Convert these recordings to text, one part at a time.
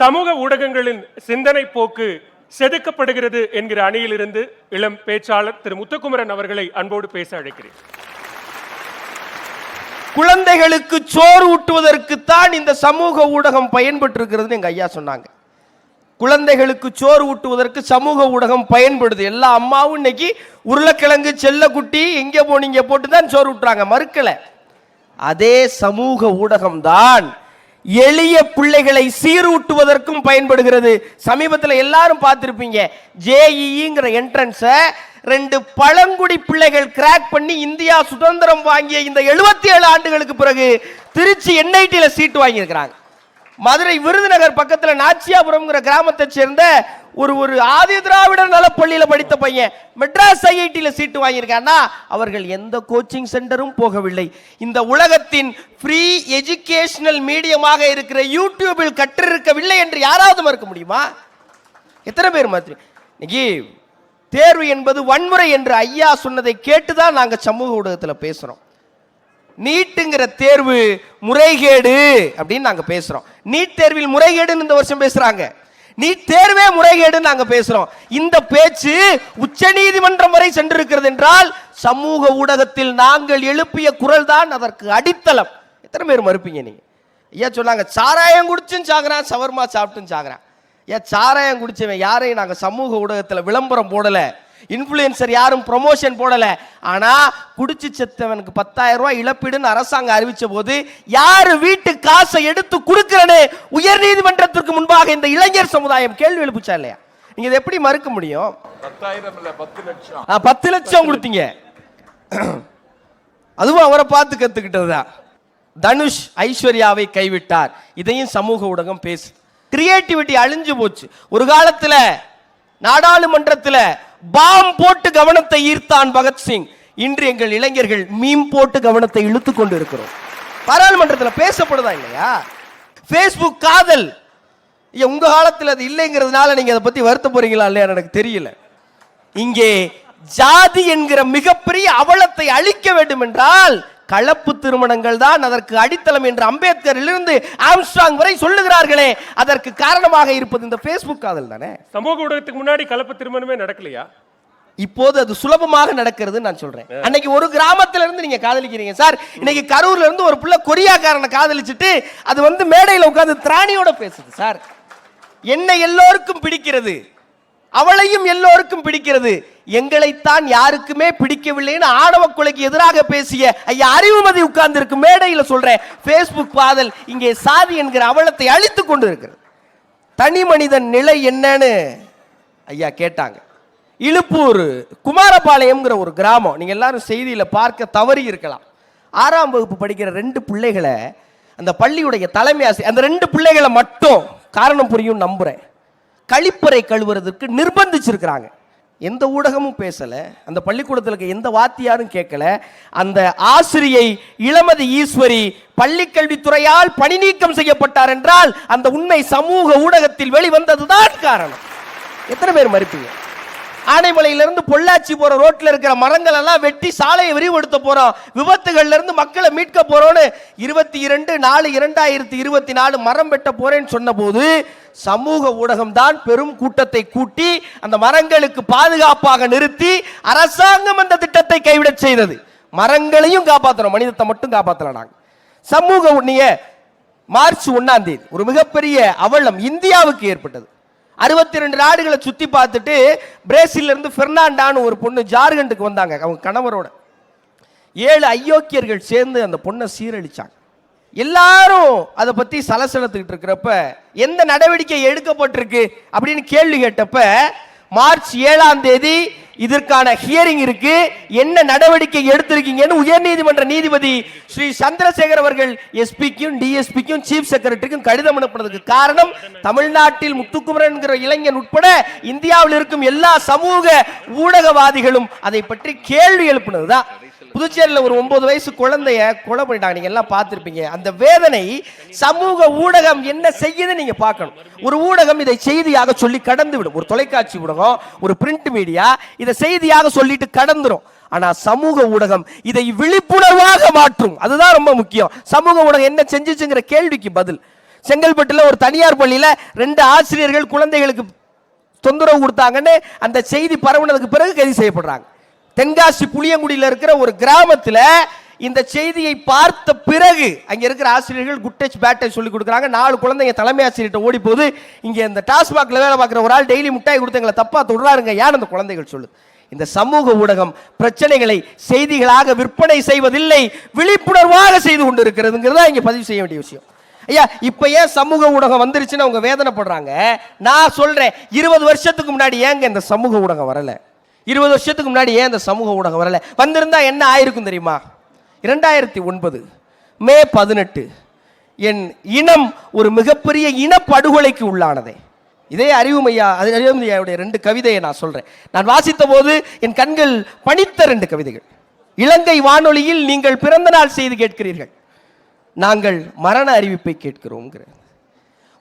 சமூக ஊடகங்களின் சிந்தனை போக்கு செதுக்கப்படுகிறது என்கிற அணியிலிருந்து இளம் பேச்சாளர் திரு முத்துக்குமரன் அவர்களை அன்போடு பேச அழைக்கிறேன். குழந்தைகளுக்கு சோறு ஊட்டுவதற்குத்தான் இந்த சமூக ஊடகம் பயன்பட்டு இருக்கிறது எங்க ஐயா சொன்னாங்க. குழந்தைகளுக்கு சோறு ஊட்டுவதற்கு சமூக ஊடகம் பயன்படுது. எல்லா அம்மாவும் இன்னைக்கு உருளைக்கிழங்கு செல்லக்குட்டி எங்க போனீங்க போட்டுதான் சோறு ஊட்டுறாங்க, மறுக்கல. அதே சமூக ஊடகம் தான் எளிய பிள்ளைகளை சீரூட்டுவதற்கும் பயன்படுகிறது. சமீபத்தில் எல்லாரும் பார்த்திருப்பீங்க, ஜேஇங்கிற என்ட்ரன்ஸை 2 பழங்குடி பிள்ளைகள் கிராக் பண்ணி இந்தியா சுதந்திரம் வாங்கிய இந்த 77 ஆண்டுகளுக்கு பிறகு திருச்சி என்ஐடியில சீட்டு வாங்கியிருக்கிறாங்க. மதுரை விருதுநகர் பக்கத்தில் நாச்சியாபுரம்ங்கிற கிராமத்தை சேர்ந்த ஒரு ஆதி திராவிடர் நலப்பள்ளியில படித்த பையன் மெட்ராஸ் ஐஐடியில சீட்டு வாங்கியிருக்கான்னா அவர்கள் எந்த கோச்சிங் சென்டரும் போகவில்லை. இந்த உலகத்தின் ஃப்ரீ எஜுகேஷனல் மீடியமாக இருக்கிற யூடியூபில் கற்றிருக்கவில்லை என்று யாராவது மறுக்க முடியுமா? எத்தனை பேர் மாத்திரி? இன்னைக்கு தேர்வு என்பது வன்முறை என்று ஐயா சொன்னதை கேட்டுதான் நாங்க சமூக ஊடகத்தில் பேசுறோம். நீட்டுங்கிற தேர்வு முறைகேடு அப்படின்னு நாங்க பேசுறோம். நீட் தேர்வில் முறைகேடுன்னு இந்த வருஷம் பேசுறாங்க. நீட் தேர்வே முறைகேடுன்னு நாங்க பேசுறோம். இந்த பேச்சு உச்சநீதிமன்றம் வரை சென்றிருக்கிறது என்றால் சமூக ஊடகத்தில் நாங்கள் எழுப்பிய குரல் தான் அதற்கு அடித்தளம். எத்தனை பேர் மறுப்பீங்க நீங்க? ஐயா சொன்னாங்க, சாராயம் குடிச்சுன்னு சாகுறான், சவர்மா சாப்பிட்டுன்னு சாகுறான். ஏன் சாராயம் குடிச்சவன் யாரையும் நாங்க சமூக ஊடகத்தில் விளம்பரம் போடல, இன்ஃப்ளூயன்சர் யாரும் ப்ரொமோஷன் போடல. ஆனா குடிச்சு செத்தவனுக்கு 10,000 ரூபாய் இழப்பீடுன்னு அரசாங்கம் அறிவிச்ச போது யாரு வீட்டு காசை எடுத்து கொடுக்கிறனு உயர் நீதிமன்றத்திற்கு முன்பாக இந்த இளைஞர் சமுதாயம் கேள்வி எழுப்புச்சா இல்லையா? நீங்க இதை எப்படி மறுக்க முடியும்? 10 லட்சம் கொடுத்தீங்க. அதுவும் அவரை பார்த்து கத்துக்கிட்டதுதான். தனுஷ் ஐஸ்வர்யாவை கைவிட்டார், இதையும் சமூக ஊடகம் பேசு. கிரியேட்டிவிட்டி அழிஞ்சு போச்சு. ஒரு காலத்துல நாடாளுமன்றத்தில் பாம் போட்டு கவனத்தை ஈர்த்தான் பகத்சிங். இன்று எங்கள் இளைஞர்கள் மீம் போட்டு கவனத்தை இழுத்து கொண்டு இருக்கிறோம். பாராளுமன்றத்தில் பேசப்படுதா இல்லையா? பேஸ்புக் காதல் உங்க காலத்தில் அது இல்லைங்கிறதுனால நீங்க அதை பத்தி வருத்த போறீங்களா இல்லையா எனக்கு தெரியல. இங்கே ஜாதி என்கிற மிகப்பெரிய அவலத்தை அழிக்க வேண்டும் என்றால் கலப்பு திருமணங்கள் தான் அதற்கு அடித்தளம் என்று அம்பேத்கரிலிருந்து ஆம்ஸ்ட்ராங் வரை சொல்லுகிறார்களே, அதற்கு காரணமாக இருப்பது இந்த பேஸ்புக் காதல் தானே. சமூக ஊடகத்துக்கு முன்னாடி கலப்பு திருமணமே நடக்கலையா? இப்போது அது சுலபமாக நடக்கிறது நான் சொல்றேன். அன்னைக்கு ஒரு கிராமத்துல இருந்து நீங்க காதலிக்கிறீங்க சார், இன்னைக்கு கரூர்ல இருந்து ஒரு பிள்ளை கொரியாக்காரனை காதலிச்சுட்டு அது மேடையில உட்கார்ந்து திராணியோட பேசுது. சார், என்ன எல்லோருக்கும் பிடிக்கிறது, அவளையும் எல்லோருக்கும் பிடிக்கிறது, எங்களைத்தான் யாருக்குமே பிடிக்கவில்லைன்னு ஆணவ கொலைக்கு எதிராக பேசிய ஐயா அறிவுமதி உட்கார்ந்து இருக்கு மேடையில் சொல்றேன். பேஸ்புக் காதல் இங்கே சாதி என்கிற அவலத்தை அழித்து கொண்டு இருக்கிறது. தனி மனிதன் நிலை என்னன்னு ஐயா கேட்டாங்க. இழுப்பூர் குமாரபாளையம்ங்கிற ஒரு கிராமம், நீங்க எல்லாரும் செய்தியில பார்க்க தவறி இருக்கலாம். 6ஆம் வகுப்பு படிக்கிற 2 பிள்ளைகளை அந்த பள்ளியுடைய தலைமை ஆசிரியர், அந்த 2 பிள்ளைகளை மட்டும் காரணம் புரியும் நம்புறேன், கழிப்பறை கழுவுறதுக்கு நிர்பந்திச்சிருக்கிறாங்க. எந்த ஊடகமும் பேசல, அந்த பள்ளிக்கூடத்தில் இருக்க எந்த வாத்தியாரும் கேட்கல. அந்த ஆசிரியை இளமதி ஈஸ்வரி பள்ளிக்கல்வித்துறையால் பணி நீக்கம் செய்யப்பட்டார் என்றால் அந்த உண்மை சமூக ஊடகத்தில் வெளிவந்ததுதான் காரணம். எத்தனை பேர் மறுப்பீங்க? ஆனைமலையிலிருந்து பொள்ளாச்சி போற ரோட்ல இருக்கிற மரங்கள் எல்லாம் வெட்டி சாலையை விரிவுபடுத்த போறோம், விபத்துகள்ல இருந்து மக்களை மீட்க போறோம்னு 22/4/2024 மரம் வெட்ட போறேன்னு சொன்ன போது சமூக ஊடகம் தான் பெரும் கூட்டத்தை கூட்டி அந்த மரங்களுக்கு பாதுகாப்பாக நிறுத்தி அரசாங்கம் அந்த திட்டத்தை கைவிட செய்தது. மரங்களையும் காப்பாற்றணும், மனிதத்தை மட்டும் காப்பாற்றல. நாங்க சமூக மார்ச் 1ஆம் தேதி ஒரு மிகப்பெரிய அவலம் இந்தியாவுக்கு ஏற்பட்டது. 62 நாடுகளை சுத்தி பார்த்துட்டு பிரேசில்ல இருந்து பெர்னாண்டான்னு ஒரு பொண்ணு ஜார்க்கண்டுக்கு வந்தாங்க. அவங்க கணவரோட 7 அயோக்கியர்கள் சேர்ந்து அந்த பொண்ணை சீரழிச்சாங்க. எல்லாரும் அதை பத்தி சலசலத்துக்கிட்டு இருக்கிறப்ப எந்த நடவடிக்கை எடுக்கப்பட்டிருக்கு அப்படின்னு கேள்வி கேட்டப்ப மார்ச் 7ஆம் தேதி இதற்கான ஹியரிங் இருக்கு, என்ன நடவடிக்கை எடுத்திருக்கீங்கன்னு உயர்நீதிமன்ற நீதிபதி ஸ்ரீ சந்திரசேகர் அவர்கள் எஸ்பிக்கும் டிஎஸ்பிக்கும் சீஃப் செக்ரட்டரிக்கும் கடிதம் அனுப்புனதுக்கு காரணம் தமிழ்நாட்டில் முத்துக்குமரன் என்கிற இளைஞன் உட்பட இந்தியாவில் இருக்கும் எல்லா சமூக ஊடகவாதிகளும் அதை பற்றி கேள்வி எழுப்பினதுதான். புதுச்சேரியில் ஒரு 9 வயசு குழந்தைய கொலை பண்ணிட்டாங்க, நீங்க எல்லாம் பார்த்திருப்பீங்க. அந்த வேதனை சமூக ஊடகம் என்ன செய்யுது நீங்க பார்க்கணும். ஒரு ஊடகம் இதை செய்தியாக சொல்லி கடந்து விடும், ஒரு தொலைக்காட்சி ஊடகம், ஒரு பிரிண்ட் மீடியா இதை செய்தியாக சொல்லிட்டு கடந்துரும். ஆனா சமூக ஊடகம் இதை விழிப்புணர்வாக மாற்றும், அதுதான் ரொம்ப முக்கியம். சமூக ஊடகம் என்ன செஞ்சுச்சுங்கிற கேள்விக்கு பதில். செங்கல்பட்டுல ஒரு தனியார் பள்ளியில 2 ஆசிரியர்கள் குழந்தைகளுக்கு தொந்தரவு கொடுத்தாங்கன்னு அந்த செய்தி பரவுனதுக்கு பிறகு கைது செய்யப்படுறாங்க. தென்காசி புளியங்குடியில் இருக்கிற ஒரு கிராமத்தில் இந்த செய்தியை பார்த்த பிறகு அங்க இருக்கிற ஆசிரியர்கள் குட் டச் பேட் டச் சொல்லி கொடுக்குறாங்க. 4 குழந்தைங்க தலைமை ஆசிரியர்கிட்ட ஓடி போகுது. இங்க இந்த டாஸ்மாக்ல வேலை பார்க்குற ஒரு ஆள் டெய்லி முட்டாய் கொடுத்து எங்களை தப்பா தொடுறாருங்க யார் அந்த குழந்தைகள் சொல்லுது. இந்த சமூக ஊடகம் பிரச்சனைகளை செய்திகளாக விற்பனை செய்வதில்லை, விழிப்புணர்வாக செய்து கொண்டிருக்கிறதுங்கிறதா இங்க பதிவு செய்ய வேண்டிய விஷயம். ஐயா இப்ப ஏன் சமூக ஊடகம் வந்துருச்சுன்னு அவங்க வேதனைப்படுறாங்க. நான் சொல்றேன் 20 வருஷத்துக்கு முன்னாடி ஏங்க இந்த சமூக ஊடகம் வரல? 20 வருஷத்துக்கு முன்னாடி ஏன் இந்த சமூக ஊடகம் வரல? வந்திருந்தா என்ன ஆயிருக்கும் தெரியுமா? 2009 மே 18 என் இனம் ஒரு மிகப்பெரிய இனப்படுகொலைக்கு உள்ளானதே. இதே அறிவுமையாவுடைய 2 கவிதையை நான் சொல்றேன். நான் வாசித்த போது என் கண்கள் பணித்த 2 கவிதைகள். இலங்கை வானொலியில் நீங்கள் பிறந்த நாள் செய்து கேட்கிறீர்கள், நாங்கள் மரண அறிவிப்பை கேட்கிறோம்.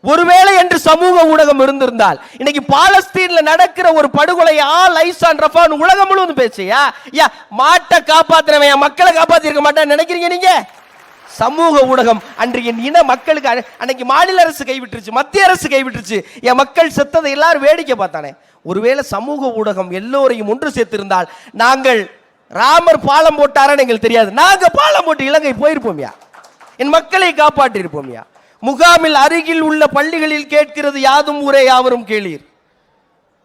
ஒருவேளை என்று சமூக ஊடகம் இருந்திருந்தால் இன்னைக்கு பாலஸ்தீன்ல நடக்கிற ஒரு படுகொலை ஆல் ஐஸ் ஆன் ரஃபான் உலகம் முழுவதும் பேசியா? மாட்டை காப்பாத்துறவன் மக்களை காப்பாத்திருக்க மாட்டான்னு நினைக்கிறீங்க நீங்க? சமூக ஊடகம் அன்று என் இன மக்களுக்கு அன்னைக்கு மாநில அரசு கைவிட்டுருச்சு, மத்திய அரசு கைவிட்டுருச்சு, என் மக்கள் செத்ததை எல்லாரும் வேடிக்கை பார்த்தானே. ஒருவேளை சமூக ஊடகம் எல்லோரையும் ஒன்று சேர்த்திருந்தால் நாங்கள் ராமர் பாலம் போட்டாரான்னு எங்களுக்கு தெரியாது, நாங்க பாலம் போட்டு இலங்கை போயிருப்போம்யா, என் மக்களை காப்பாற்றி இருப்போம்யா. முகாமில் அருகில் உள்ள பள்ளிகளில் கேட்கிறது யாதும் ஊரே யாவரும் கேளீர்.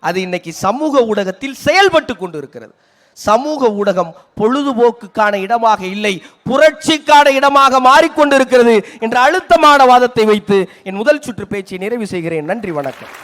அது இன்னைக்கு சமூக ஊடகத்தில் செயல்பட்டு கொண்டு இருக்கிறது. சமூக ஊடகம் பொழுதுபோக்குக்கான இடமாக இல்லை, புரட்சிக்கான இடமாக மாறிக்கொண்டிருக்கிறது என்ற அழுத்தமான வாதத்தை வைத்து என் முதல் சுற்று பேச்சை நிறைவு செய்கிறேன். நன்றி, வணக்கம்.